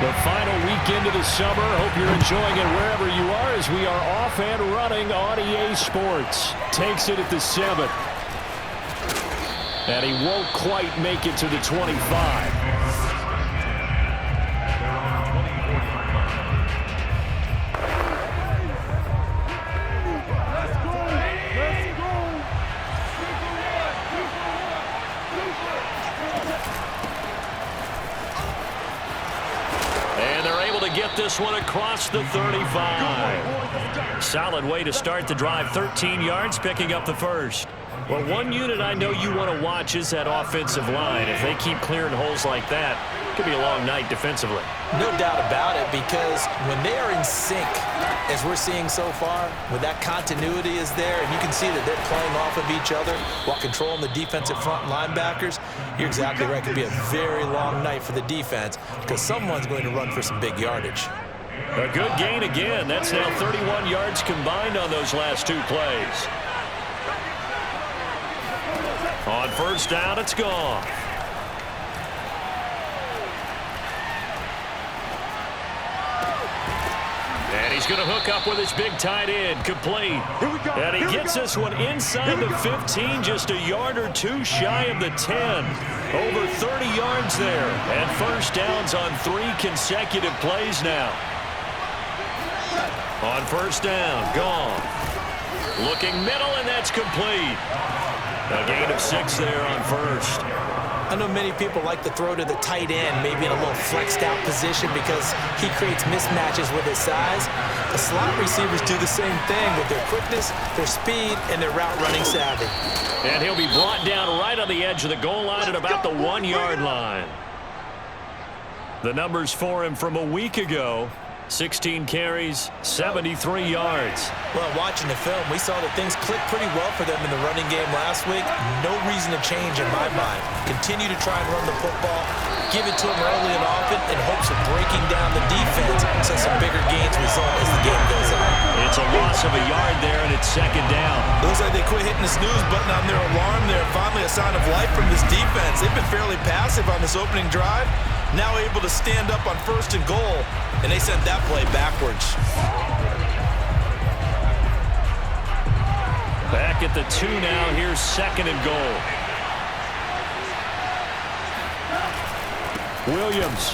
The final weekend of the summer. Hope you're enjoying it wherever you are as we are off and running on EA Sports. Takes it at the 7th. And he won't quite make it to the 25. Get this one across the 35. Solid way to start the drive. 13 yards, picking up the first. Well, one unit I know you want to watch is that offensive line. If they keep clearing holes like that, it could be a long night defensively. No doubt about it, because when they are in sync, as we're seeing so far, when that continuity is there, and you can see that they're playing off of each other while controlling the defensive front linebackers, you're exactly right. It could be a very long night for the defense because someone's going to run for some big yardage. A good gain again. That's now 31 yards combined on those last two plays. On first down, it's gone. And he's going to hook up with his big tight end, complete. And he gets this one inside the 15, just a yard or two shy of the 10. Over 30 yards there. And first downs on 3 consecutive plays now. On first down, gone. Looking middle, and that's complete. A gain of 6 there on first. I know many people like to throw to the tight end, maybe in a little flexed out position because he creates mismatches with his size. The slot receivers do the same thing with their quickness, their speed, and their route running savvy. And he'll be brought down right on the edge of the goal line at about the 1-yard line. The numbers for him from a week ago. 16 carries, 73 yards. Well, watching the film, we saw that things clicked pretty well for them in the running game last week. No reason to change in my mind. Continue to try and run the football, give it to them early and often in hopes of breaking down the defense so some bigger gains result as the game goes on. It's a loss of a yard there, and it's second down. Looks like they quit hitting the snooze button on their alarm there. Finally a sign of life from this defense. They've been fairly passive on this opening drive. Now able to stand up on first and goal, and they sent that play backwards. Back at the 2 now. Here's second and goal. Williams.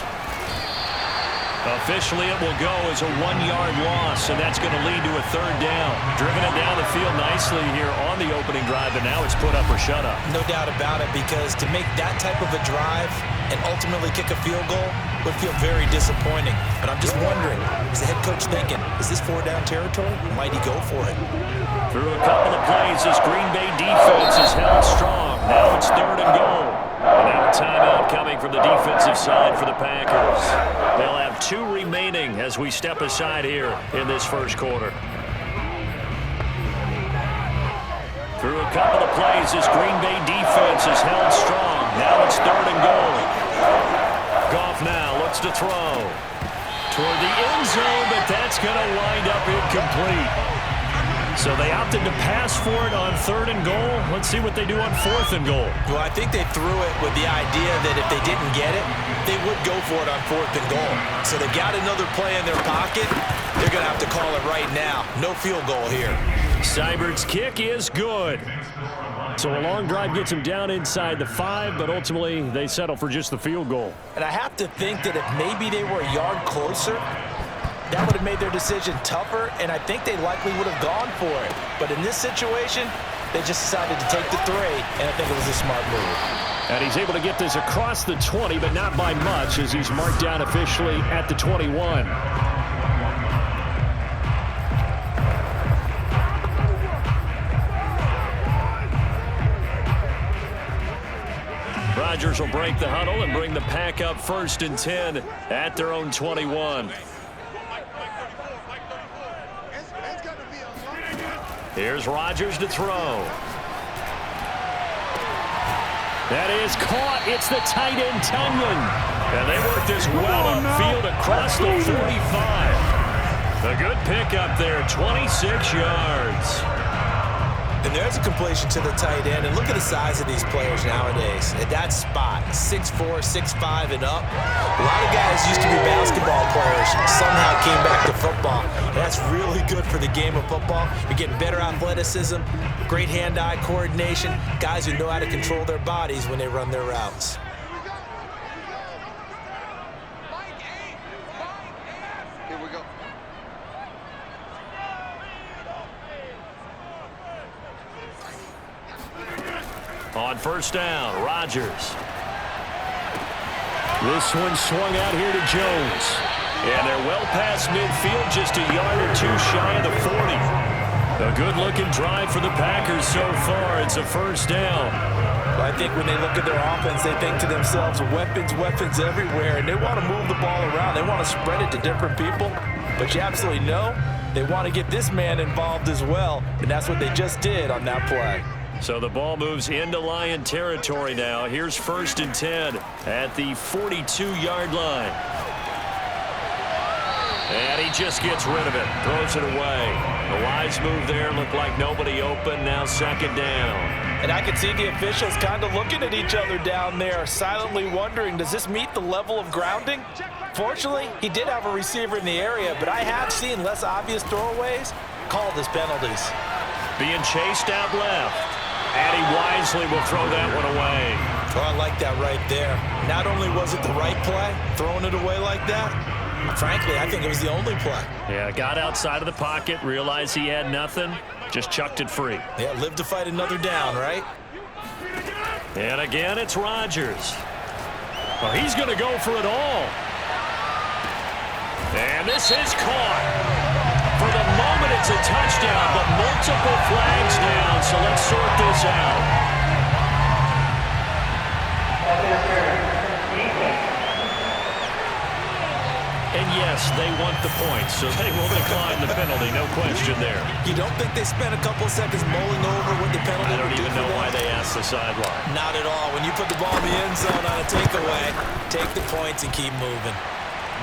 Officially, it will go as a 1-yard loss, and that's going to lead to a third down. Driven it down the field nicely here on the opening drive, and now it's put up or shut up. No doubt about it, because to make that type of a drive and ultimately kick a field goal would feel very disappointing. But I'm just wondering, is the head coach thinking, is this 4-down territory? Might he go for it? Through a couple of plays, this Green Bay defense is held strong. Now it's third and goal. And now a timeout coming from the defensive side for the Packers. They'll have 2 remaining as we step aside here in this first quarter. Through a couple of plays, this Green Bay defense is held strong. Now it's third and goal. Goff now looks to throw toward the end zone, but that's going to wind up incomplete. So they opted to pass for it on third and goal. Let's see what they do on fourth and goal. Well, I think they threw it with the idea that if they didn't get it, they would go for it on fourth and goal. So they got another play in their pocket. They're going to have to call it right now. No field goal here. Seibert's kick is good. So a long drive gets them down inside the 5, but ultimately they settle for just the field goal. And I have to think that if maybe they were a yard closer, that would have made their decision tougher, and I think they likely would have gone for it. But in this situation, they just decided to take the 3, and I think it was a smart move. And he's able to get this across the 20, but not by much, as he's marked down officially at the 21. Rodgers will break the huddle and bring the Pack up first and 10 at their own 21. Here's Rodgers to throw. That is caught. It's the tight end, Tunyon. And they work this well upfield across the 45. A good pickup there, 26 yards. And there's a completion to the tight end. And look at the size of these players nowadays. At that spot, 6'4", 6'5", and up. A lot of guys used to be basketball players, somehow came back to football. And that's really good for the game of football. You're getting better athleticism, great hand-eye coordination, guys who know how to control their bodies when they run their routes. On first down, Rodgers. This one swung out here to Jones. And they're well past midfield, just a yard or two shy of the 40. A good-looking drive for the Packers so far. It's a first down. Well, I think when they look at their offense, they think to themselves, weapons, weapons everywhere. And they want to move the ball around. They want to spread it to different people. But you absolutely know they want to get this man involved as well. And that's what they just did on that play. So the ball moves into Lion territory now. Here's 1st and 10 at the 42-yard line. And he just gets rid of it, throws it away. The wise move there, looked like nobody open, now 2nd down. And I can see the officials kind of looking at each other down there, silently wondering, does this meet the level of grounding? Fortunately, he did have a receiver in the area, but I have seen less obvious throwaways called as penalties. Being chased out left. And he wisely will throw that one away. Oh, I like that right there. Not only was it the right play, throwing it away like that, frankly, I think it was the only play. Yeah, got outside of the pocket, realized he had nothing, just chucked it free. Yeah, live to fight another down, right? And again, it's Rodgers. Well, he's going to go for it all. And this is caught. For the moment, it's a touchdown, but multiple flags down, so let's sort this out. And yes, they want the points, so they will decline the penalty, no question there. You don't think they spent a couple seconds mulling over what the penalty I don't would do even know why they asked the sideline. Not at all. When you put the ball in the end zone on a takeaway, take the points and keep moving.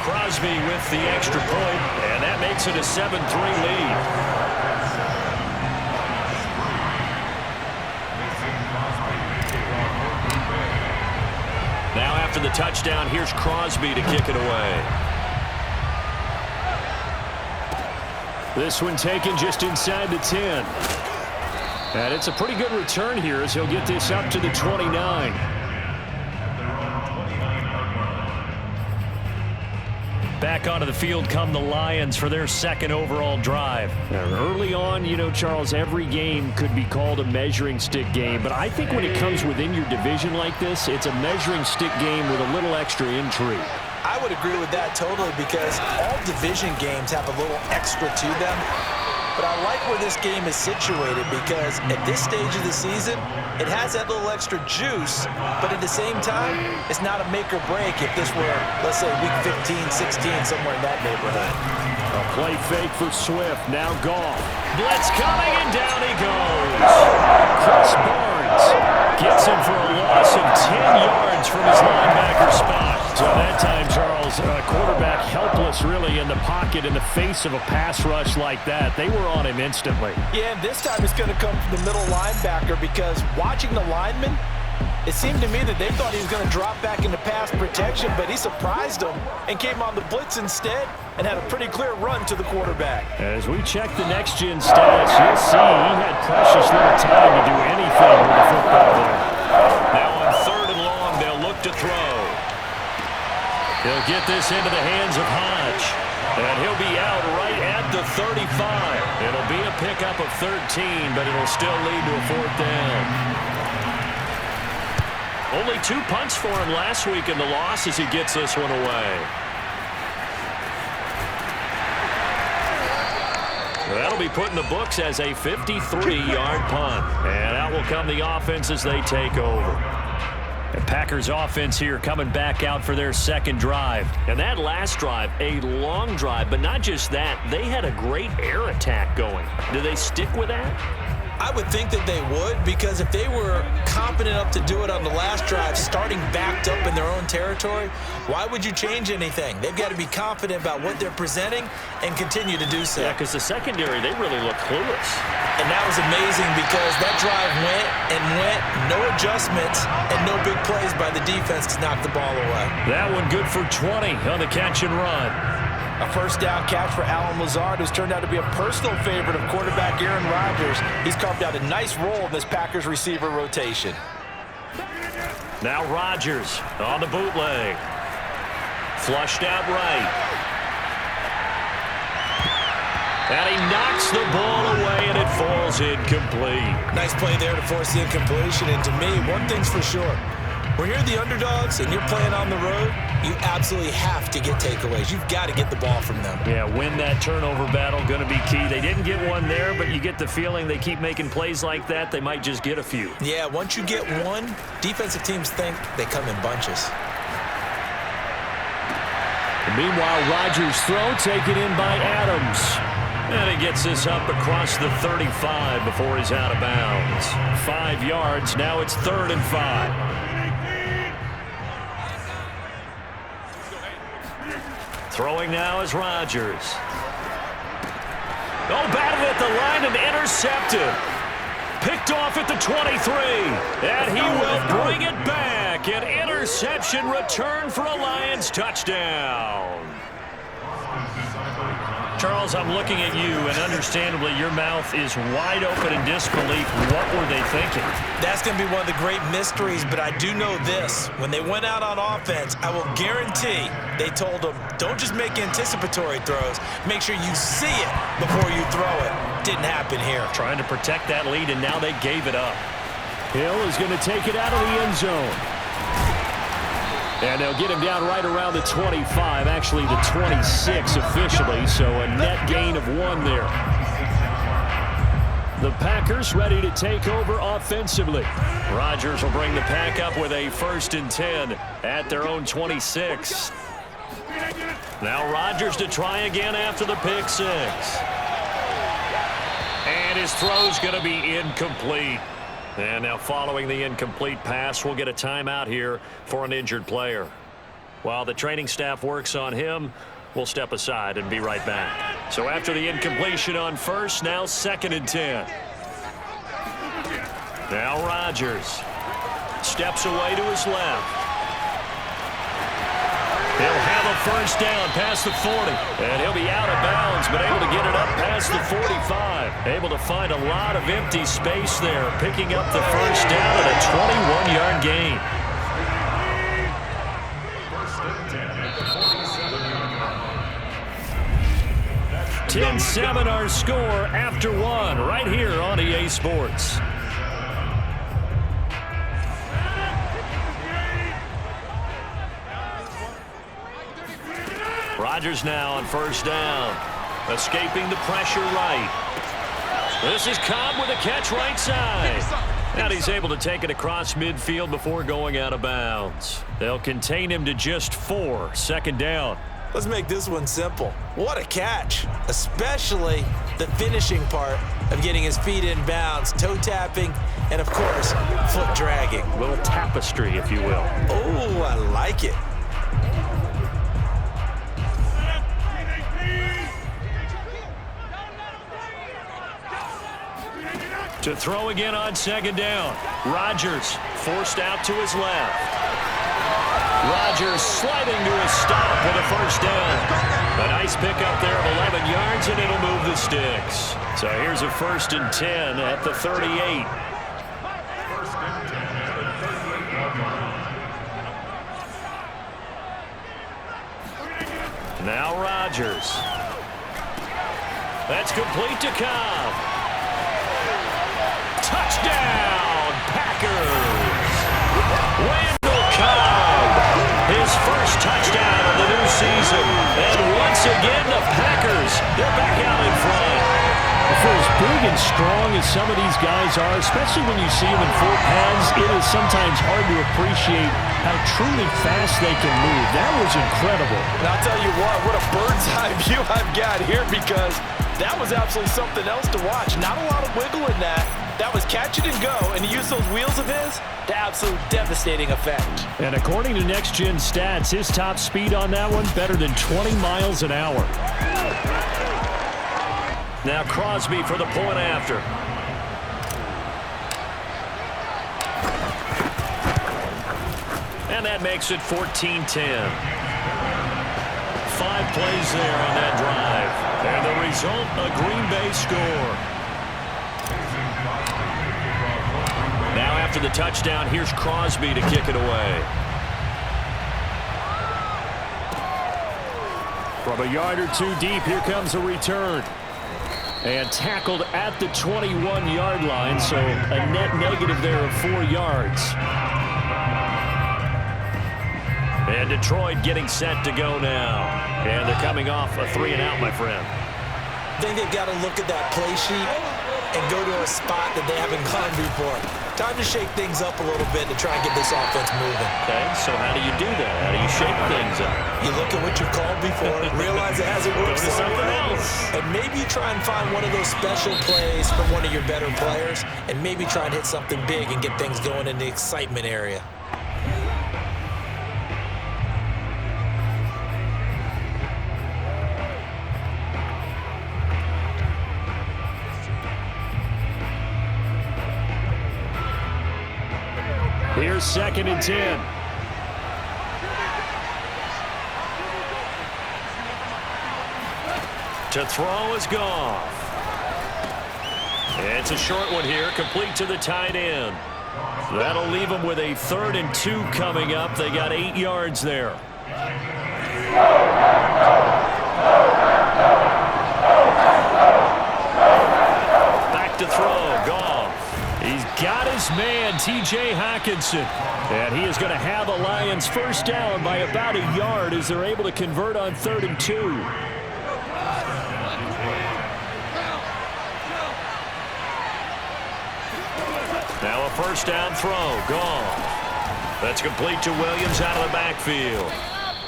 Crosby with the extra point, and that makes it a 7-3 lead. Now after the touchdown, here's Crosby to kick it away. This one taken just inside the 10. And it's a pretty good return here as he'll get this up to the 29. Back onto the field come the Lions for their 2nd overall drive. Now, early on, you know, Charles, every game could be called a measuring stick game. But I think when it comes within your division like this, it's a measuring stick game with a little extra intrigue. I would agree with that totally because all division games have a little extra to them. But I like where this game is situated because at this stage of the season, it has that little extra juice, but at the same time, it's not a make or break if this were, let's say, week 15, 16, somewhere in that neighborhood. A play fake for Swift, now Goff. Blitz coming, and down he goes. Chris Barnes gets him for a loss of 10 yards from his linebacker spot. So that time, Charles, quarterback helpless really in the pocket in the face of a pass rush like that. They were on him instantly. Yeah, and this time it's going to come from the middle linebacker because watching the lineman, it seemed to me that they thought he was going to drop back into pass protection, but he surprised them and came on the blitz instead and had a pretty clear run to the quarterback. As we check the next-gen stats, you'll see he had precious little time to do anything with the football there. Now on 3rd and long, they'll look to throw. He'll get this into the hands of Hodge. And he'll be out right at the 35. It'll be a pickup of 13, but it'll still lead to a 4th down. Only 2 punts for him last week in the loss as he gets this one away. That'll be put in the books as a 53-yard punt. And out will come the offense as they take over. The Packers offense here coming back out for their 2nd drive. And that last drive, a long drive, but not just that. They had a great air attack going. Do they stick with that? I would think that they would, because if they were confident enough to do it on the last drive, starting backed up in their own territory, why would you change anything? They've got to be confident about what they're presenting and continue to do so. Yeah, because the secondary, they really look clueless. And that was amazing because that drive went and went, no adjustments, and no big plays by the defense to knock the ball away. That one good for 20 on the catch and run. A first down catch for Allen Lazard, who's turned out to be a personal favorite of quarterback Aaron Rodgers. He's carved out a nice role in this Packers receiver rotation. Now Rodgers on the bootleg. Flushed out right. And he knocks the ball away, and it falls incomplete. Nice play there to force the incompletion. And to me, one thing's for sure. When you're the underdogs and you're playing on the road, you absolutely have to get takeaways. You've got to get the ball from them. Yeah, win that turnover battle, going to be key. They didn't get one there, but you get the feeling they keep making plays like that, they might just get a few. Yeah, once you get one, defensive teams think they come in bunches. Meanwhile, Rodgers' throw taken in by Adams. And he gets this up across the 35 before he's out of bounds. 5 yards, now it's 3rd and 5. Throwing now is Rodgers. Oh, batted at the line and intercepted. Picked off at the 23. And he will bring it back. An interception return for a Lions touchdown. Charles, I'm looking at you, and understandably, your mouth is wide open in disbelief. What were they thinking? That's going to be one of the great mysteries, but I do know this. When they went out on offense, I will guarantee they told them, don't just make anticipatory throws. Make sure you see it before you throw it. Didn't happen here. Trying to protect that lead, and now they gave it up. Hill is going to take it out of the end zone. And they'll get him down right around the 25, actually the 26 officially, so a net gain of 1 there. The Packers ready to take over offensively. Rodgers will bring the Pack up with a 1st and 10 at their own 26. Now Rodgers to try again after the pick 6. And his throw's going to be incomplete. And now following the incomplete pass, we'll get a timeout here for an injured player. While the training staff works on him, we'll step aside and be right back. So after the incompletion on 1st, now 2nd and 10. Now Rodgers steps away to his left. He'll have a 1st down past the 40. And he'll be out of bounds, but able to get it up past the 45. Able to find a lot of empty space there, picking up the 1st down at a 21-yard gain. Ten 7 our score after 1 right here on EA Sports. Rodgers now on 1st down. Escaping the pressure right. This is Cobb with a catch right side. And he's able to take it across midfield before going out of bounds. They'll contain him to just 4. 2nd down. Let's make this one simple. What a catch, especially the finishing part of getting his feet in bounds, toe tapping, and of course, foot dragging. A little tapestry, if you will. Oh, I like it. To throw again on 2nd down. Rodgers forced out to his left. Rodgers sliding to a stop with a 1st down. A nice pickup there of 11 yards, and it'll move the sticks. So here's a 1st and 10 at the 38. Now Rodgers. That's complete to Cobb. Touchdown, Packers! Randall Cobb, his 1st touchdown of the new season. And once again, the Packers, they're back out in front. For as big and strong as some of these guys are, especially when you see them in full pads, it is sometimes hard to appreciate how truly fast they can move. That was incredible. And I'll tell you what a bird's eye view I've got here, because That was absolutely something else to watch. Not a lot of wiggle in that. That was catch it and go, and he used those wheels of his to absolute devastating effect. And according to Next Gen Stats, his top speed on that one, better than 20 miles an hour. Now Crosby for the point after. And that makes it 14-10. 5 plays there on that drive. And the result, a Green Bay score. Now after the touchdown, here's Crosby to kick it away. From a yard or two deep, here comes a return. And tackled at the 21-yard line, so a net negative there of 4 yards. And Detroit getting set to go now. And they're coming off a 3-and-out, my friend. I think they've got to look at that play sheet and go to a spot that they haven't gone before. Time to shake things up a little bit to try and get this offense moving. Okay, so how do you do that? How do you shake things up? You look at what you've called before, realize it hasn't worked Go to something else. and maybe try and find one of those special plays from one of your better players, and maybe try and hit something big and get things going in the excitement area. Here's 2nd and 10. To throw is Goff. It's a short one here, complete to the tight end. That'll leave them with a 3rd and 2 coming up. They got 8 yards there. Back to throw, Goff. He's got his man, T.J. Hockenson. And he is going to have the Lions first down by about a yard as they're able to convert on 3rd and 2. Now a first down throw, Goff. That's complete to Williams out of the backfield.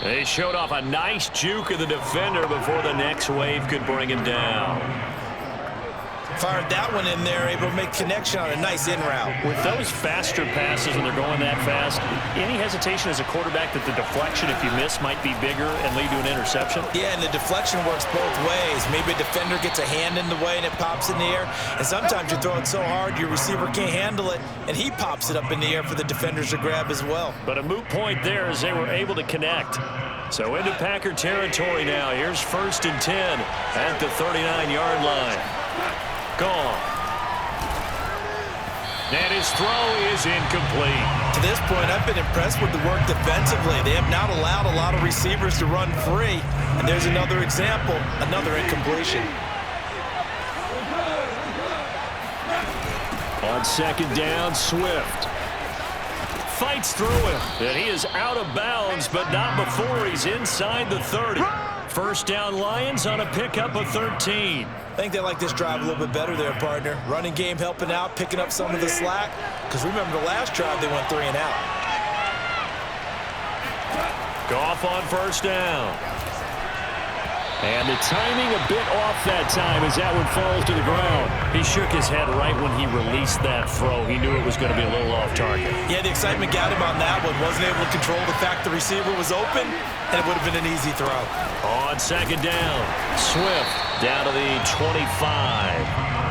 They showed off a nice juke of the defender before the next wave could bring him down. Fired that one in there, able to make connection on a nice in route. With those faster passes when they're going that fast, any hesitation as a quarterback that the deflection, if you miss, might be bigger and lead to an interception? Yeah, and the deflection works both ways. Maybe a defender gets a hand in the way and it pops in the air. And sometimes you throw it so hard your receiver can't handle it, and he pops it up in the air for the defenders to grab as well. But a moot point there as they were able to connect. So into Packer territory now. Here's 1st and 10 at the 39-yard line. Gone. And his throw is incomplete. To this point, I've been impressed with the work defensively. They have not allowed a lot of receivers to run free. And there's another example, another incompletion. On 2nd down, Swift fights through him. And he is out of bounds, but not before he's inside the 30. First down, Lions on a pickup of 13. I think they like this drive a little bit better there, partner. Running game helping out, picking up some of the slack. Because remember the last drive, they went 3-and-out. Goff on first down. And the timing a bit off that time as that one falls to the ground. He shook his head right when he released that throw. He knew it was going to be a little off target. Yeah, the excitement got him on that one. Wasn't able to control the fact the receiver was open, and it would have been an easy throw. On 2nd down, Swift down to the 25.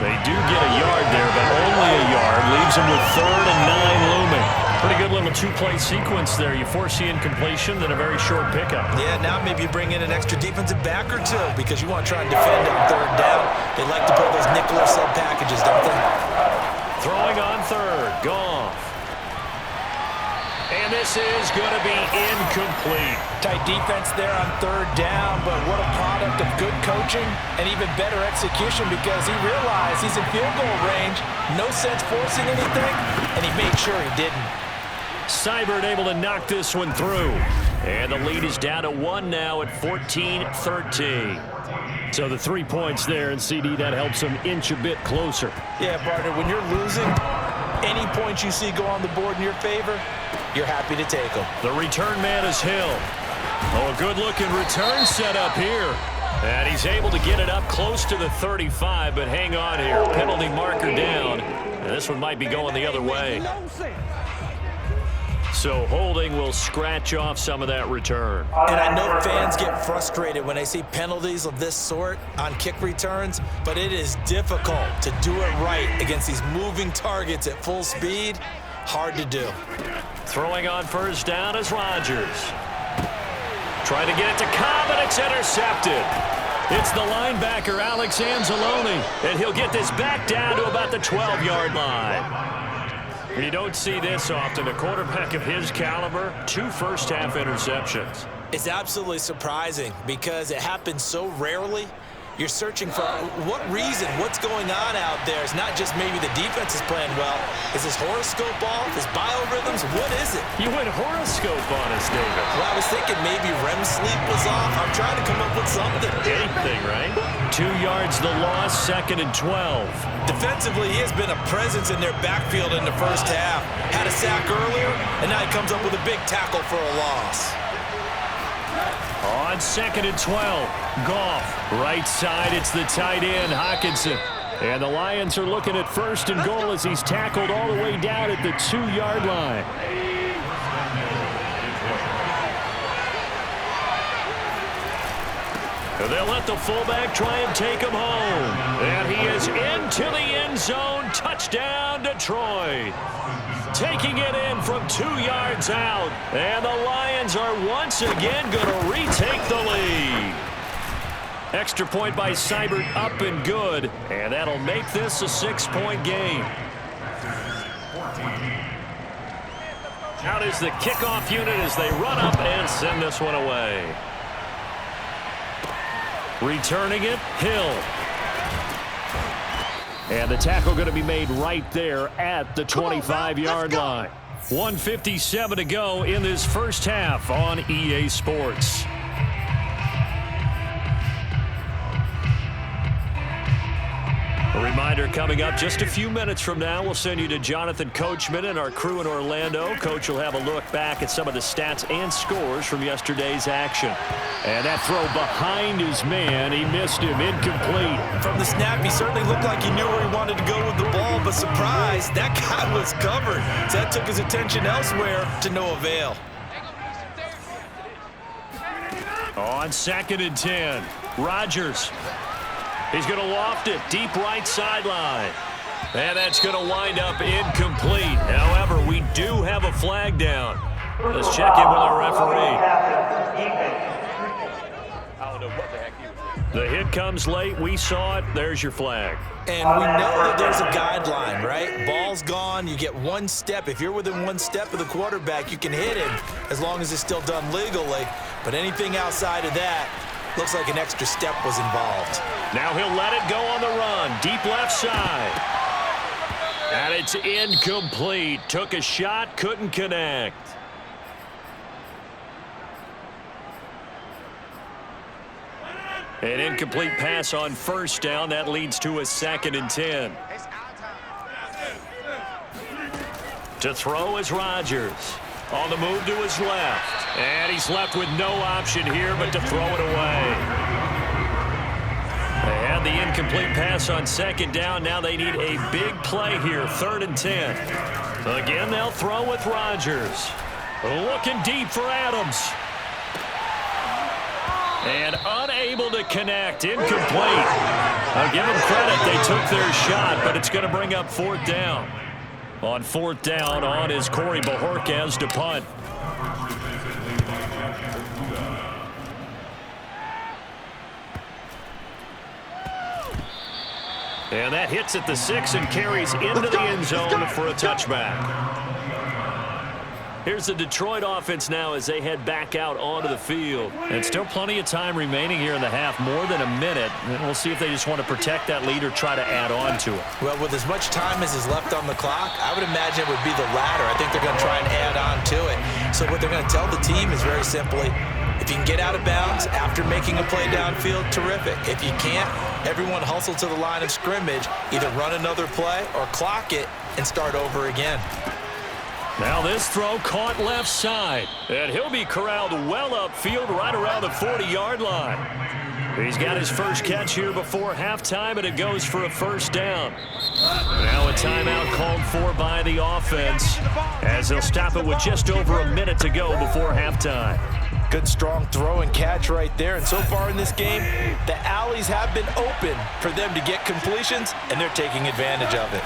They do get a yard there, but only a yard. Leaves them with 3rd and 9 looming. Pretty good little 2-play sequence there. You force the incompletion, then a very short pickup. Yeah, now maybe you bring in an extra defensive back or two because you want to try and defend on 3rd down. They like to pull those nickel or sub packages, don't they? Throwing on 3rd, Goff. And this is going to be incomplete. Tight defense there on 3rd down, but what a product of good coaching and even better execution because he realized he's in field goal range. No sense forcing anything, and he made sure he didn't. Seibert able to knock this one through. And the lead is down to 1 now at 14-13. So the 3 points there, and CD, that helps them inch a bit closer. Yeah, partner, when you're losing, any points you see go on the board in your favor, you're happy to take them. The return man is Hill. Oh, a good-looking return set up here. And he's able to get it up close to the 35, but hang on here. Penalty marker down. And this one might be going the other way. So holding will scratch off some of that return. And I know fans get frustrated when they see penalties of this sort on kick returns, but it is difficult to do it right against these moving targets at full speed. Hard to do. Throwing on first down is Rodgers. Trying to get it to Cobb, and it's intercepted. It's the linebacker, Alex Anzalone, and he'll get this back down to about the 12-yard line. You don't see this often. A quarterback of his caliber, 2 first-half interceptions. It's absolutely surprising because it happens so rarely. You're searching for what reason, what's going on out there. It's not just maybe the defense is playing well. Is his horoscope off? His biorhythms? What is it? You went horoscope on us, David. Well, I was thinking maybe REM sleep was off. I'm trying to come up with something. Anything, right? 2 yards the loss, 2nd and 12. Defensively, he has been a presence in their backfield in the first half. Had a sack earlier, and now he comes up with a big tackle for a loss. On 2nd and 12, Goff. Right side, it's the tight end, Hockenson. And the Lions are looking at 1st and goal as he's tackled all the way down at the 2-yard line. They'll let the fullback try and take him home. And he is into the end zone. Touchdown, Detroit. Taking it in from 2 yards out. And the Lions are once again going to retake the lead. Extra point by Seibert, up and good. And that'll make this a 6-point game. Out is the kickoff unit as they run up and send this one away. Returning it, Hill. And the tackle going to be made right there at the 25-yard line. 1:57 to go in this first half on EA Sports. A reminder coming up just a few minutes from now, we'll send you to Jonathan Coachman and our crew in Orlando. Coach will have a look back at some of the stats and scores from yesterday's action. And that throw behind his man, he missed him, incomplete. From the snap, he certainly looked like he knew where he wanted to go with the ball, but surprise, that guy was covered. So that took his attention elsewhere to no avail. On 2nd and 10, Rodgers. He's going to loft it deep right sideline. And that's going to wind up incomplete. However, we do have a flag down. Let's check in with our referee. The hit comes late. We saw it. There's your flag. And we know that there's a guideline, right? Ball's gone. You get 1 step. If you're within 1 step of the quarterback, you can hit him as long as it's still done legally. But anything outside of that, looks like an extra step was involved. Now he'll let it go on the run. Deep left side. And it's incomplete. Took a shot, couldn't connect. An incomplete pass on first down. That leads to a 2nd and 10. To throw is Rodgers. On the move to his left. And he's left with no option here but to throw it away. They had the incomplete pass on 2nd down. Now they need a big play here. 3rd and 10. Again, they'll throw with Rodgers. Looking deep for Adams. And unable to connect. Incomplete. I'll give them credit. They took their shot, but it's going to bring up 4th down. On 4th down, on is Corey Bojorquez to punt. And that hits at the 6 and carries into the end zone for a touchback. Here's the Detroit offense now as they head back out onto the field. And still plenty of time remaining here in the half, more than a minute. And we'll see if they just want to protect that lead or try to add on to it. Well, with as much time as is left on the clock, I would imagine it would be the latter. I think they're going to try and add on to it. So what they're going to tell the team is very simply, if you can get out of bounds after making a play downfield, terrific. If you can't, everyone hustle to the line of scrimmage, either run another play or clock it and start over again. Now this throw caught left side. And he'll be corralled well upfield right around the 40-yard line. He's got his first catch here before halftime, and it goes for a first down. Now a timeout called for by the offense as they'll stop it with just over a minute to go before halftime. Good, strong throw and catch right there. And so far in this game, the alleys have been open for them to get completions, and they're taking advantage of it.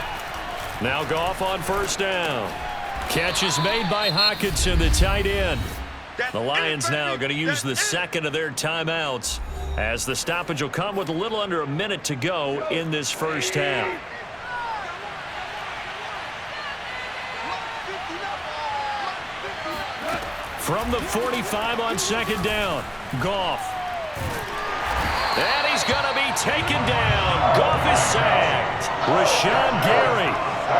Now Goff on first down. Catch is made by Hockenson, the tight end. The Lions now going to use the second of their timeouts as the stoppage will come with a little under a minute to go in this first half. From the 45 on second down, Goff. And he's going to be taken down. Goff is sacked. Rashawn Gary.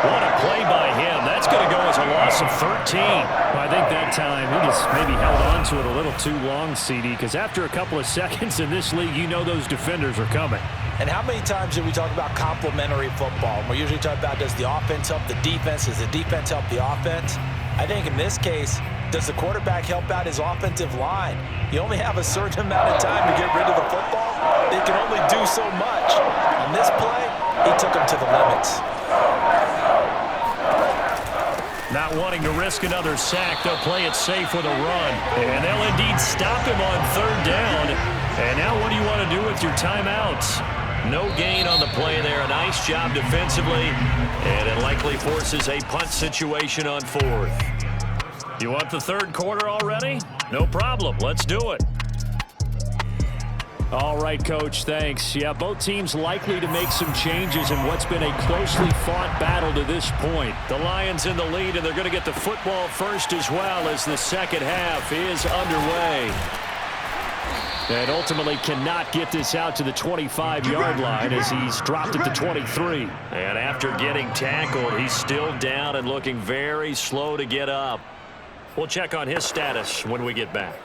What a play by him. That's going to go as a loss of 13. Well, I think that time he just maybe held on to it a little too long, CD, because after a couple of seconds in this league, you know those defenders are coming. And how many times do we talk about complementary football? We usually talk about, does the offense help the defense? Does the defense help the offense? I think in this case, does the quarterback help out his offensive line? You only have a certain amount of time to get rid of the football. They can only do so much. On this play, he took them to the limits. Not wanting to risk another sack, they'll play it safe with a run. And they'll indeed stop him on third down. And now what do you want to do with your timeouts? No gain on the play there. A nice job defensively. And it likely forces a punt situation on fourth. You want the third quarter already? No problem. Let's do it. All right, Coach, thanks. Yeah, both teams likely to make some changes in what's been a closely fought battle to this point. The Lions in the lead, and they're going to get the football first as well as the second half is underway. And ultimately cannot get this out to the 25-yard line as he's dropped it to 23. And after getting tackled, he's still down and looking very slow to get up. We'll check on his status when we get back.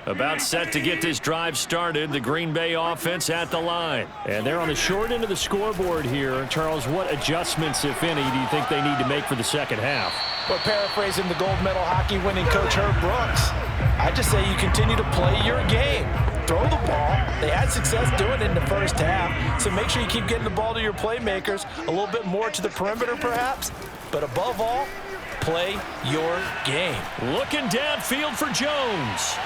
About set to get this drive started, the Green Bay offense at the line. And they're on the short end of the scoreboard here. Charles, what adjustments, if any, do you think they need to make for the second half? Well, paraphrasing the gold medal hockey winning coach Herb Brooks, I just say you continue to play your game. Throw the ball. They had success doing it in the first half, so make sure you keep getting the ball to your playmakers, a little bit more to the perimeter perhaps, but above all, play your game. Looking downfield for Jones.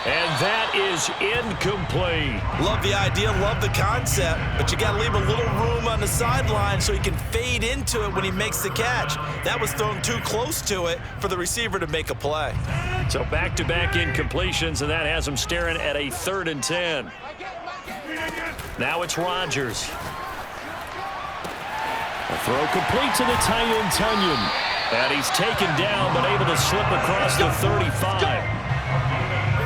And that is incomplete. Love the idea, love the concept, but you got to leave a little room on the sideline so he can fade into it when he makes the catch. That was thrown too close to it for the receiver to make a play. So back-to-back incompletions, and that has him staring at a 3rd and 10. Now it's Rodgers. A throw complete to the tight end, Tunyon. And he's taken down, but able to slip across the 35.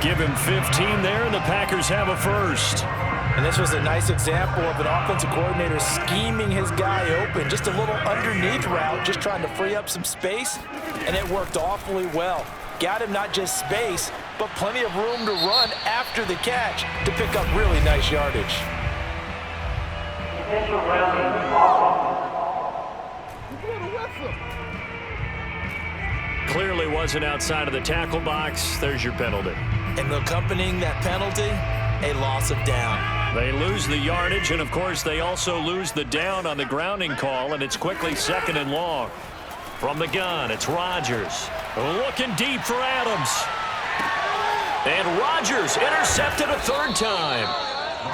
Give him 15 there, and the Packers have a first. And this was a nice example of an offensive coordinator scheming his guy open. Just a little underneath route, just trying to free up some space, and it worked awfully well. Got him not just space, but plenty of room to run after the catch to pick up really nice yardage. Clearly wasn't outside of the tackle box. There's your penalty. And accompanying that penalty, a loss of down. They lose the yardage, and of course they also lose the down on the grounding call, and it's quickly 2nd and long. From the gun, it's Rodgers. Looking deep for Adams. And Rodgers intercepted a 3rd time.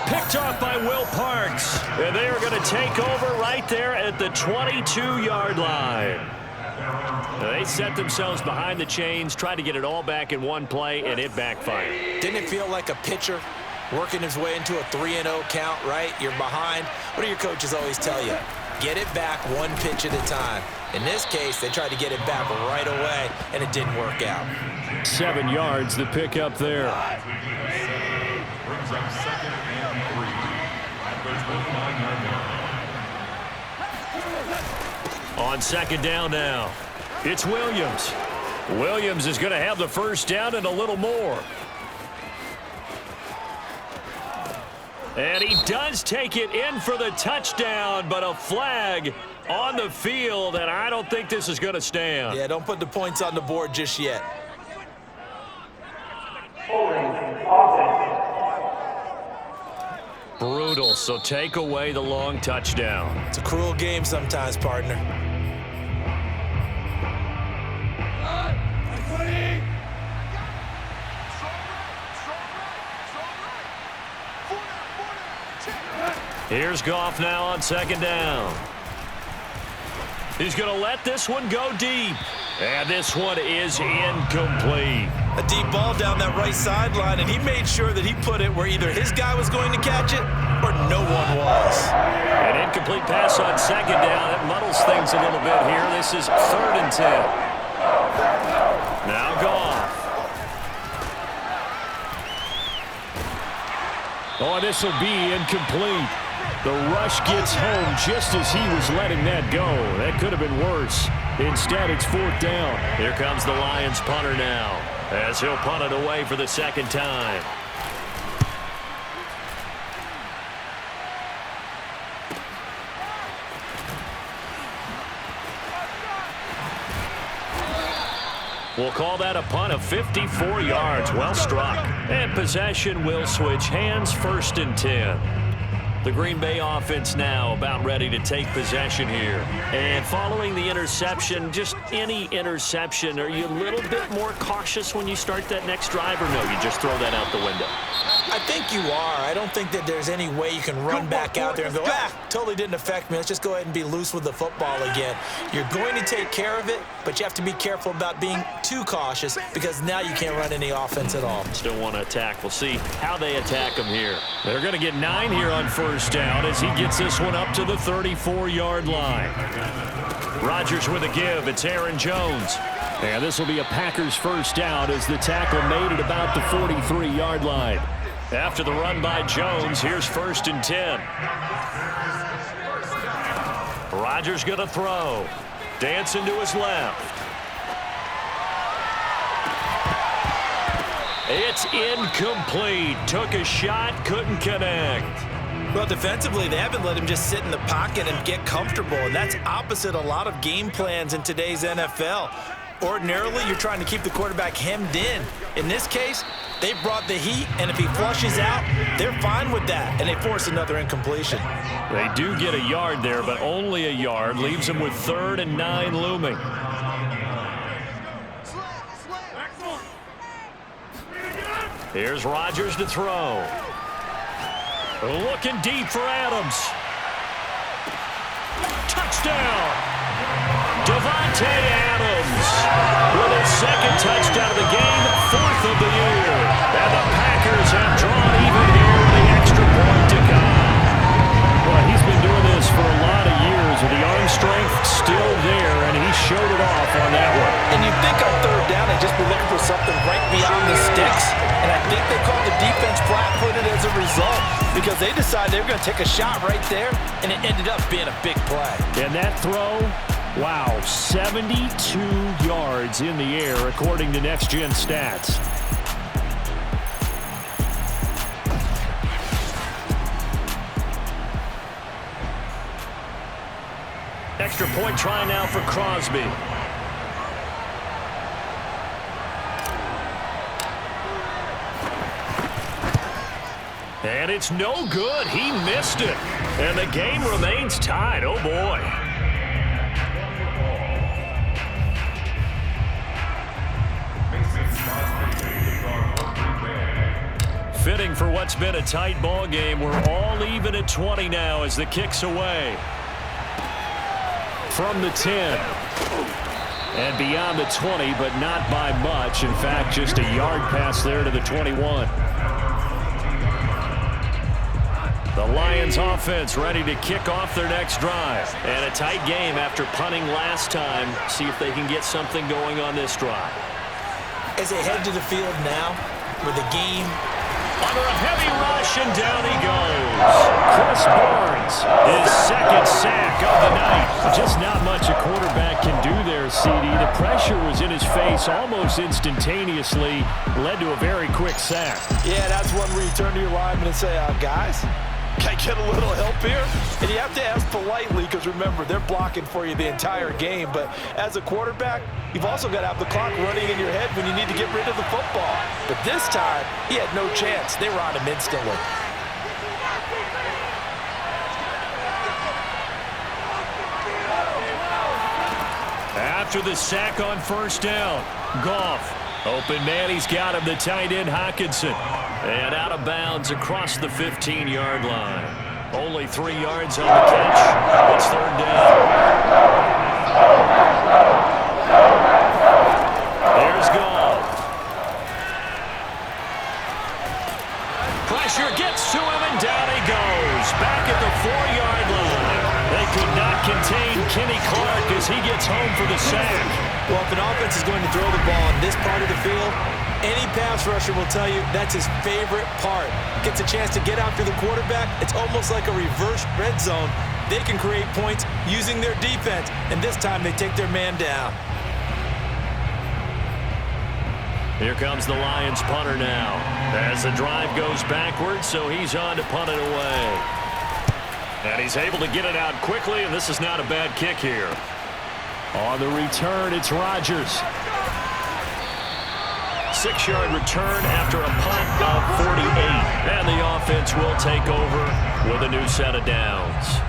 Picked off by Will Parks. And they are going to take over right there at the 22-yard line. They set themselves behind the chains, tried to get it all back in one play, and it backfired. Didn't it feel like a pitcher working his way into a 3-0 count, right? You're behind. What do your coaches always tell you? Get it back one pitch at a time. In this case, they tried to get it back right away, and it didn't work out. 7 yards, the pickup there. Brings up 2nd and 3 at the 29-yard line. On 2nd down now, it's Williams. Williams is going to have the first down and a little more. And he does take it in for the touchdown, but a flag on the field, and I don't think this is going to stand. Yeah, don't put the points on the board just yet. Holding offense. Brutal, so take away the long touchdown. It's a cruel game sometimes, partner. Here's Goff now on second down. He's going to let this one go deep. And this one is incomplete. A deep ball down that right sideline, and he made sure that he put it where either his guy was going to catch it or no one was. An incomplete pass on second down. It muddles things a little bit here. This is 3rd and 10. Now Goff. Oh, this will be incomplete. The rush gets home just as he was letting that go. That could have been worse. Instead, it's 4th down. Here comes the Lions punter now, as he'll punt it away for the second time. We'll call that a punt of 54 yards. Well struck. And possession will switch hands, 1st and 10. The Green Bay offense now about ready to take possession here. And following the interception, just any interception, are you a little bit more cautious when you start that next drive, or no, you just throw that out the window? I think you are. I don't think that there's any way you can run back out there and go, totally didn't affect me. Let's just go ahead and be loose with the football again. You're going to take care of it, but you have to be careful about being too cautious because now you can't run any offense at all. Still want to attack. We'll see how they attack him here. They're going to get 9 here on 1st down as he gets this one up to the 34-yard line. Rodgers with a give. It's Aaron Jones. And this will be a Packers 1st down as the tackle made it about the 43-yard line. After the run by Jones, here's 1st and 10. Rodgers going to throw. Dancing to his left. It's incomplete. Took a shot, couldn't connect. Well, defensively, they haven't let him just sit in the pocket and get comfortable, and that's opposite a lot of game plans in today's NFL. Ordinarily, you're trying to keep the quarterback hemmed in. In this case, they brought the heat, and if he flushes out, they're fine with that, and they force another incompletion. They do get a yard there, but only a yard. Leaves them with 3rd and 9 looming. Here's Rodgers to throw. Looking deep for Adams. Touchdown! Davante Adams with his 2nd touchdown of the game, 4th of the year. And the Packers have drawn even here with the extra point to come. Well, he's been doing this for a lot of years with the arm strength still there, and he showed it off on that one. And you think on 3rd down, they'd just be looking for something right beyond the sticks. And I think they called the defense flat-footed as a result because they decided they were going to take a shot right there, and it ended up being a big play. And that throw, wow, 72 yards in the air according to Next Gen Stats. Extra point try now for Crosby. And it's no good. He missed it. And the game remains tied. Oh, boy. Fitting for what's been a tight ball game. We're all even at 20 now as the kick's away. From the 10. And beyond the 20, but not by much. In fact, just a yard pass there to the 21. The Lions offense ready to kick off their next drive. And a tight game after punting last time. See if they can get something going on this drive. As they head to the field now, with the game under a heavy rush, and down he goes. Chris Barnes, his 2nd sack of the night. Just not much a quarterback can do there, CD. The pressure was in his face almost instantaneously. Led to a very quick sack. Yeah, that's one where you turn to your lineman and say, guys, can I get a little help here? And you have to ask politely because, remember, they're blocking for you the entire game. But as a quarterback, you've also got to have the clock running in your head when you need to get rid of the football. But this time, he had no chance. They were on him instantly. After the sack on first down, Goff. Open man, he's got him, the tight end, Hockenson. And out of bounds across the 15-yard line. Only 3 yards on the catch. It's third down. There's Goff. Pressure gets to him, and down he goes. Back at the 4-yard line. They could not contain Kenny Clark as he gets home for the sack. Well, if an offense is going to throw the ball in this part of the field, any pass rusher will tell you that's his favorite part. Gets a chance to get after the quarterback. It's almost like a reverse red zone. They can create points using their defense, and this time they take their man down. Here comes the Lions punter now. As the drive goes backwards, so he's on to punt it away. And he's able to get it out quickly, and this is not a bad kick here. On the return, it's Rodgers. 6-yard return after a punt of 48. And the offense will take over with a new set of downs.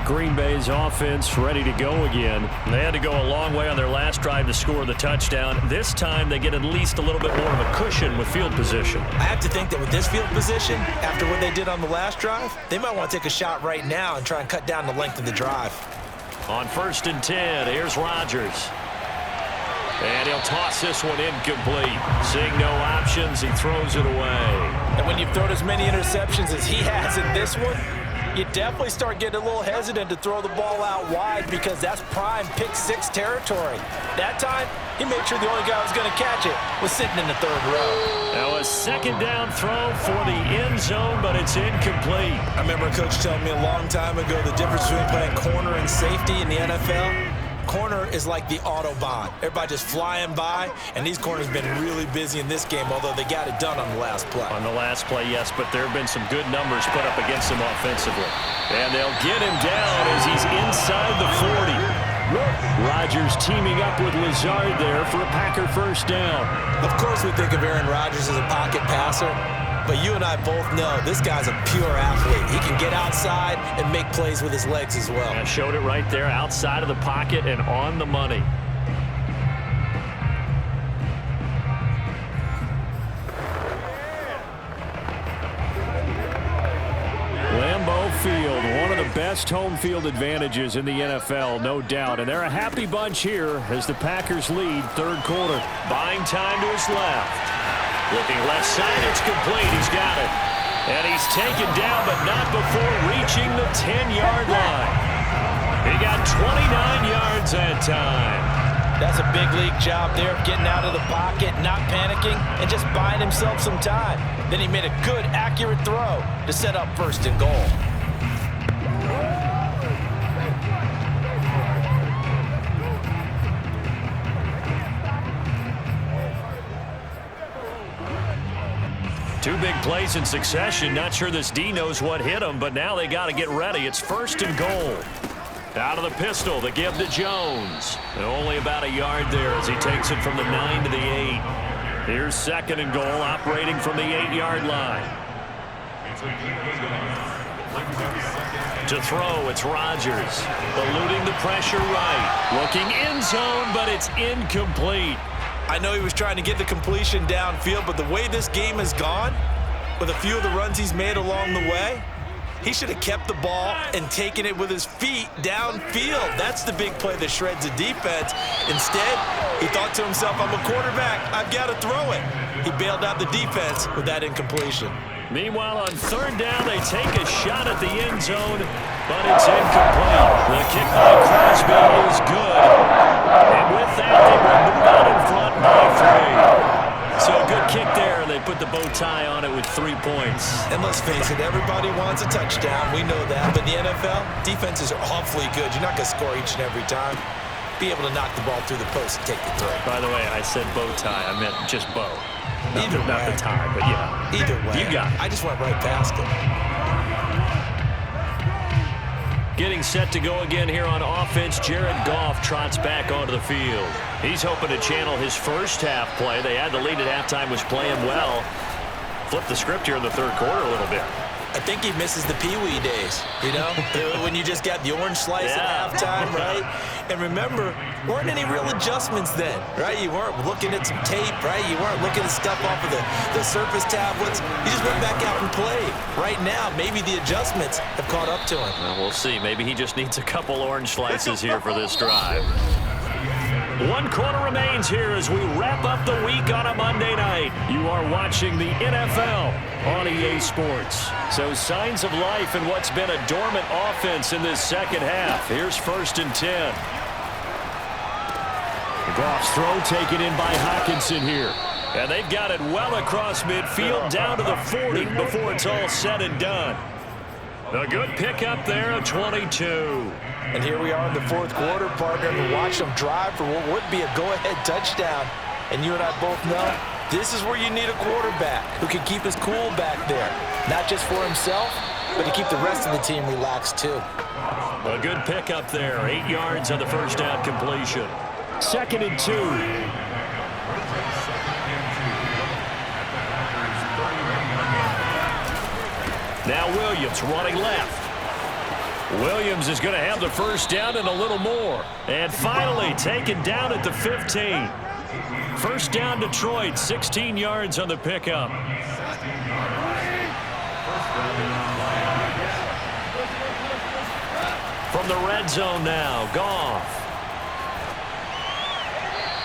Green Bay's offense ready to go again. They had to go a long way on their last drive to score the touchdown. This time they get at least a little bit more of a cushion with field position. I have to think that with this field position, after what they did on the last drive, they might want to take a shot right now and try and cut down the length of the drive. On 1st and 10, here's Rodgers. And he'll toss this one incomplete. Seeing no options, he throws it away. And when you've thrown as many interceptions as he has in this one, you definitely start getting a little hesitant to throw the ball out wide because that's prime pick-6 territory. That time, he made sure the only guy who was going to catch it was sitting in the 3rd row. Now a 2nd down throw for the end zone, but it's incomplete. I remember a coach telling me a long time ago the difference between playing corner and safety in the NFL. Corner is like the Autobahn. Everybody just flying by, and these corners have been really busy in this game, although they got it done on the last play. On the last play, yes, but there have been some good numbers put up against him offensively. And they'll get him down as he's inside the 40. Rodgers teaming up with Lazard there for a Packer first down. Of course we think of Aaron Rodgers as a pocket passer, but you and I both know this guy's a pure athlete. He can get outside and make plays with his legs as well. I showed it right there, outside of the pocket and on the money. Lambeau Field, one of the best home field advantages in the NFL, no doubt. And they're a happy bunch here as the Packers lead 3rd quarter. Buying time to his left. Looking left side, it's complete. He's got it. And he's taken down, but not before reaching the 10-yard line. He got 29 yards that time. That's a big league job there of getting out of the pocket, not panicking, and just buying himself some time. Then he made a good, accurate throw to set up 1st and goal. Two big plays in succession. Not sure this D knows what hit him, but now they got to get ready. It's 1st and goal. Out of the pistol, the give to Jones. And only about a yard there as he takes it from the 9 to the 8. Here's 2nd and goal, operating from the 8-yard line. To throw, it's Rodgers. Eluding the pressure right. Looking end zone, but it's incomplete. I know he was trying to get the completion downfield, but the way this game has gone, with a few of the runs he's made along the way, he should have kept the ball and taken it with his feet downfield. That's the big play that shreds the defense. Instead, he thought to himself, I'm a quarterback. I've got to throw it. He bailed out the defense with that incompletion. Meanwhile, on 3rd down, they take a shot at the end zone, but it's incomplete. The kick by Crosby is good. And with that, they will move out in front by 3. So a good kick there, and they put the bow tie on it with 3 points. And let's face it, everybody wants a touchdown. We know that. But in the NFL, defenses are awfully good. You're not going to score each and every time. Be able to knock the ball through the post and take the throw. By the way, I said bow tie. I meant just bow. Not the tie, but yeah. Either way. You got it. I just went right past it. Getting set to go again here on offense, Jared Goff trots back onto the field. He's hoping to channel his first half play. They had the lead at halftime, was playing well. Flip the script here in the 3rd quarter a little bit. I think he misses the Pee-wee days, you know, when you just got the orange slice at halftime, right? And remember, weren't any real adjustments then, right? You weren't looking at some tape, right? You weren't looking at stuff off of the surface tablets. You just went back out and played. Right now, maybe the adjustments have caught up to him. Well, we'll see. Maybe he just needs a couple orange slices here for this drive. 1 quarter remains here as we wrap up the week on a Monday night. You are watching the NFL on EA Sports. So signs of life in what's been a dormant offense in this second half. Here's 1st and 10. Goff's throw taken in by Hockenson here. And they've got it well across midfield down to the 40 before it's all said and done. A good pickup there of 22. And here we are in the 4th quarter, partner, and watch them drive for what would be a go-ahead touchdown. And you and I both know this is where you need a quarterback who can keep his cool back there. Not just for himself, but to keep the rest of the team relaxed too. A good pickup there. 8 yards on the first down completion. 2nd and 2. Now Williams running left. Williams is going to have the first down and a little more. And finally taken down at the 15. First down Detroit, 16 yards on the pickup. From the red zone now, Goff.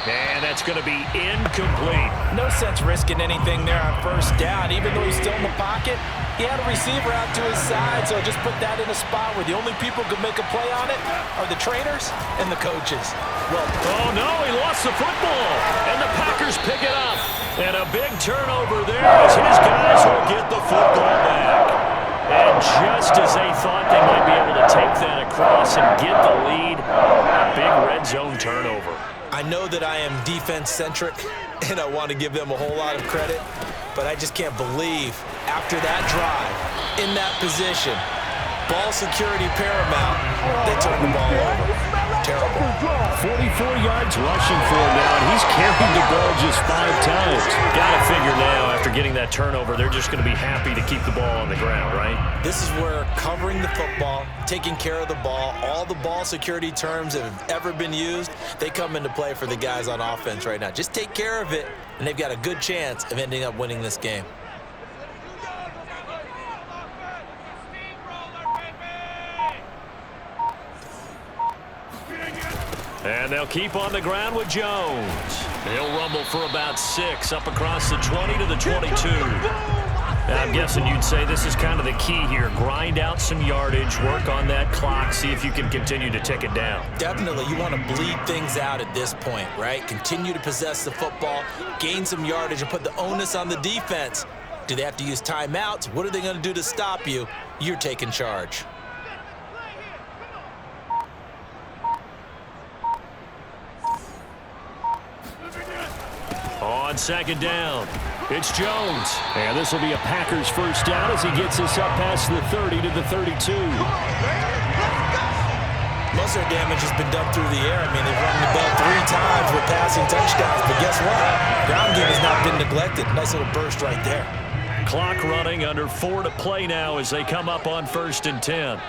And that's going to be incomplete. No sense risking anything there on first down. Even though he's still in the pocket, he had a receiver out to his side, so just put that in a spot where the only people who can make a play on it are the trainers and the coaches. Well, oh no, he lost the football, and the Packers pick it up. And a big turnover there as his guys will get the football back. And just as they thought they might be able to take that across and get the lead, a big red zone turnover. I know that I am defense-centric, and I want to give them a whole lot of credit, but I just can't believe after that drive, in that position, ball security paramount, they turned the ball over. Terrible. 44 yards rushing for him now, and he's carried the ball just 5 times. Got to figure now, after getting that turnover, they're just going to be happy to keep the ball on the ground, right? This is where covering the football, taking care of the ball, all the ball security terms that have ever been used, they come into play for the guys on offense right now. Just take care of it, and they've got a good chance of ending up winning this game. And they'll keep on the ground with Jones. He'll rumble for about 6 up across the 20 to the 22. Now, I'm guessing you'd say this is kind of the key here. Grind out some yardage, work on that clock, see if you can continue to tick it down. Definitely. You want to bleed things out at this point, right? Continue to possess the football, gain some yardage, and put the onus on the defense. Do they have to use timeouts? What are they going to do to stop you? You're taking charge. On 2nd down, it's Jones. And this will be a Packers first down as he gets us up past the 30 to the 32. Most of their damage has been done through the air. I mean, they've run the ball 3 times with passing touchdowns, but guess what? Ground game has not been neglected. Nice little burst right there. Clock running, under 4 to play now as they come up on 1st and 10.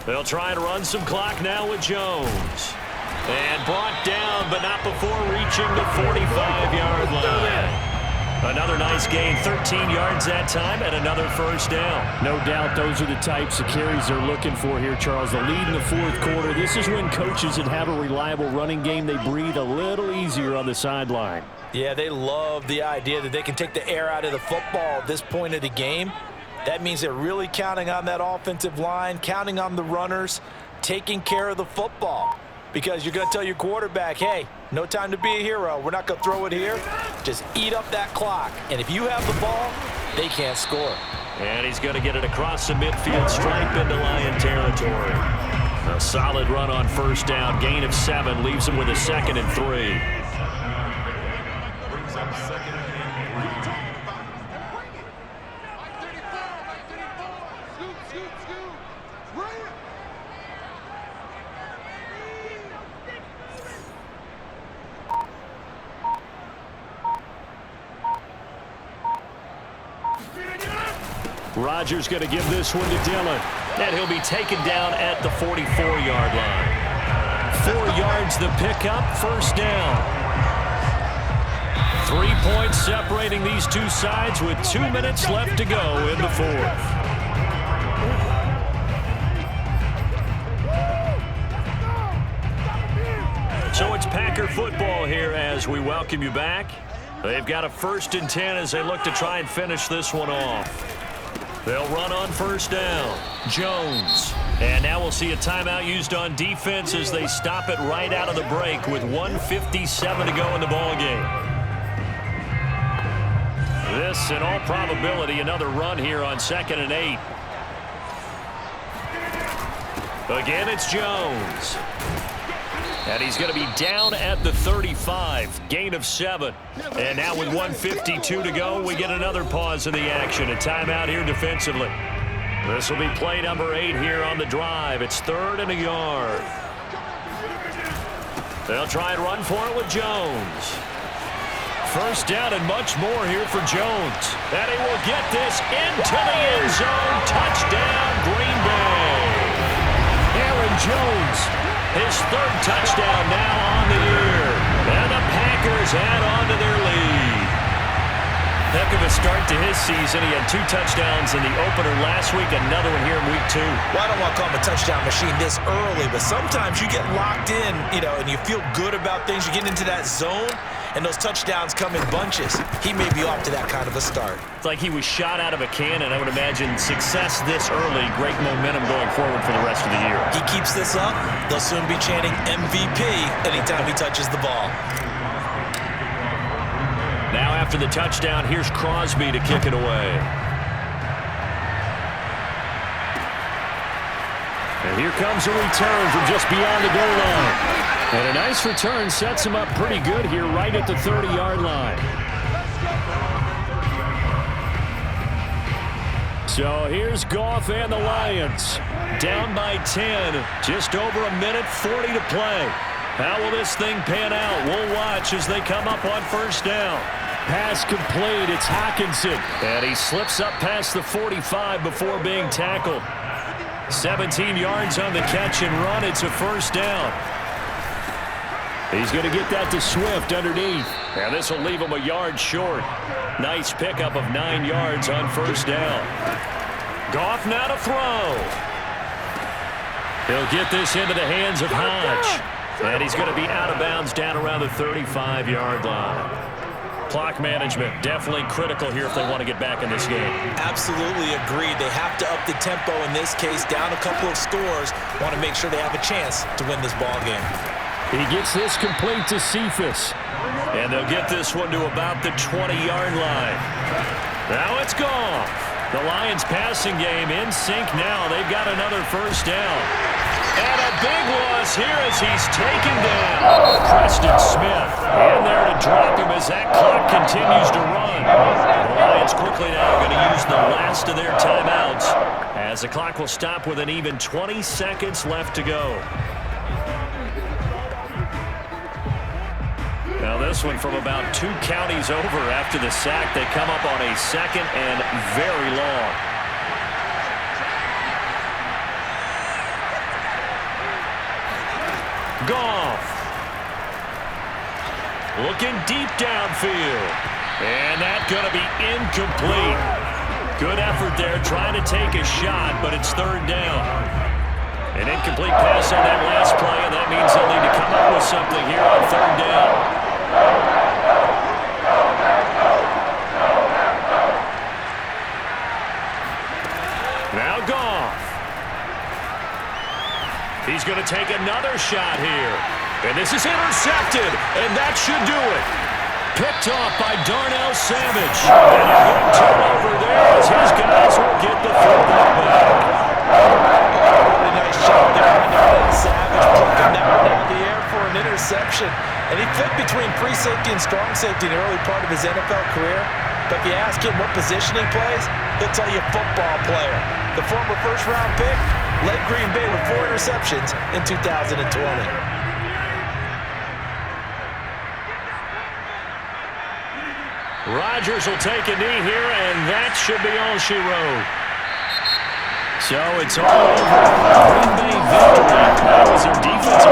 They'll try and run some clock now with Jones. And brought down, but not before reaching the 45-yard line. Another nice gain, 13 yards that time, and another first down. No doubt those are the types of carries they're looking for here, Charles. The lead in the 4th quarter. This is when coaches that have a reliable running game, they breathe a little easier on the sideline. Yeah, they love the idea that they can take the air out of the football at this point of the game. That means they're really counting on that offensive line, counting on the runners, taking care of the football. Because you're going to tell your quarterback, hey, no time to be a hero. We're not going to throw it here. Just eat up that clock. And if you have the ball, they can't score. And he's going to get it across the midfield stripe into Lion territory. A solid run on first down. Gain of 7 leaves him with a 2nd and 3. Rodgers going to give this one to Dillon. And he'll be taken down at the 44-yard line. 4 yards the pickup, first down. 3 points separating these two sides with 2 minutes left to go in the fourth. So it's Packer football here as we welcome you back. They've got a 1st and 10 as they look to try and finish this one off. They'll run on first down. Jones. And now we'll see a timeout used on defense as they stop it right out of the break with 1:57 to go in the ballgame. This, in all probability, another run here on 2nd and 8. Again, it's Jones. And he's going to be down at the 35, gain of 7. And now with 1:52 to go, we get another pause in the action. A timeout here defensively. This will be play number 8 here on the drive. It's 3rd and a yard. They'll try and run for it with Jones. First down and much more here for Jones. And he will get this into the end zone. Touchdown, Green Bay. Aaron Jones. His 3rd touchdown now on the year. And the Packers add on to their lead. Heck of a start to his season. He had 2 touchdowns in the opener last week, another one here in week 2. Well, I don't want to call him a touchdown machine this early, but sometimes you get locked in, and you feel good about things. You get into that zone, and those touchdowns come in bunches. He may be off to that kind of a start. It's like he was shot out of a cannon. I would imagine success this early, great momentum going forward for the rest of the year. He keeps this up, they'll soon be chanting MVP anytime he touches the ball. Now after the touchdown, here's Crosby to kick it away. And here comes a return from just beyond the goal line. And a nice return sets him up pretty good here right at the 30-yard line. So here's Goff and the Lions. Down by 10. Just over a minute 40 to play. How will this thing pan out? We'll watch as they come up on first down. Pass complete. It's Hockenson. And he slips up past the 45 before being tackled. 17 yards on the catch and run. It's a first down. He's going to get that to Swift underneath. And this will leave him a yard short. Nice pickup of 9 yards on first down. Goff now to throw. He'll get this into the hands of Hodge. And he's going to be out of bounds down around the 35-yard line. Clock management definitely critical here if they want to get back in this game. Absolutely agreed. They have to up the tempo in this case, down a couple of scores. Want to make sure they have a chance to win this ball game. He gets this complete to Cephas. And they'll get this one to about the 20-yard line. Now it's gone. The Lions passing game in sync now. They've got another first down. And a big loss here as he's taken down. Preston Smith in there to drop him as that clock continues to run. The Lions quickly now going to use the last of their timeouts as the clock will stop with an even 20 seconds left to go. Now this one from about 2 counties over after the sack. They come up on a 2nd and very long. Goff. Looking deep downfield. And that's going to be incomplete. Good effort there trying to take a shot, but it's 3rd down. An incomplete pass on that last play, and that means they'll need to come up with something here on 3rd down. Now Goff. He's going to take another shot here. And this is intercepted, and that should do it. Picked off by Darnell Savage. And a good turnover there as his guys will get the football back. Really nice shot there by Darnell Savage, plucking that one out of the air for an interception. And he flipped between free safety and strong safety in the early part of his NFL career. But if you ask him what position he plays, he'll tell you football player. The former first-round pick led Green Bay with 4 interceptions in 2020. Rodgers will take a knee here, and that should be all she wrote. So it's all over. Green Bay victory. That was their defensive